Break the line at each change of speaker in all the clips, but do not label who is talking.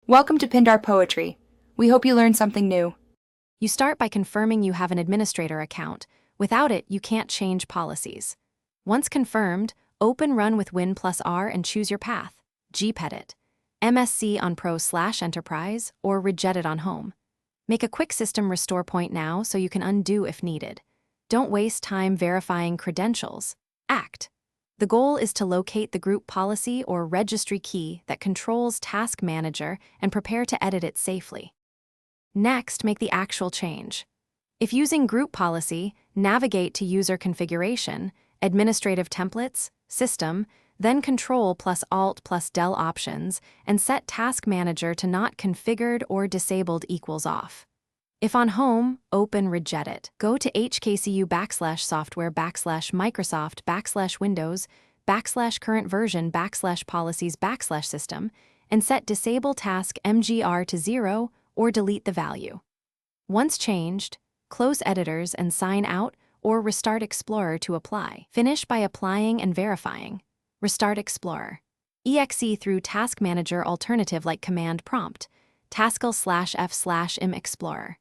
Welcome to Pindar Poetry. We hope you learned something new.
You start by confirming you have an administrator account. Without it, you can't change policies. Once confirmed, open Run with Win+R and choose your path. Gpedit, MSC on Pro/Enterprise, or Regedit on Home. Make a quick system restore point now so you can undo if needed. Don't waste time verifying credentials. Act. The goal is to locate the group policy or registry key that controls Task Manager and prepare to edit it safely. Next, make the actual change. If using group policy, navigate to User Configuration, Administrative Templates, System, then Control+Alt+Del options, and set Task Manager to Not Configured or Disabled = Off. If on Home, open Regedit. Go to hkcu/software/Microsoft/Current version/policies/system and set Disable Task MGR to 0 or delete the value. Once changed, close Editors and sign out or restart Explorer to apply. Finish by applying and verifying. Restart Explorer. EXE through Task Manager alternative like Command Prompt, Taskle/F/Im Explorer.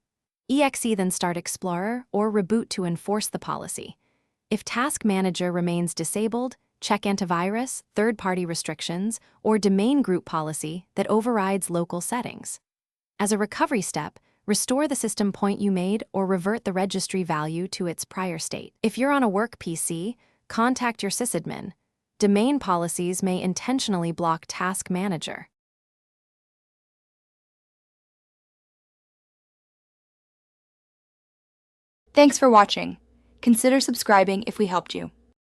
EXE then start Explorer or reboot to enforce the policy. If Task Manager remains disabled, check antivirus, third-party restrictions, or domain group policy that overrides local settings. As a recovery step, restore the system point you made or revert the registry value to its prior state. If you're on a work PC, contact your sysadmin. Domain policies may intentionally block Task Manager.
Thanks for watching. Consider subscribing if we helped you.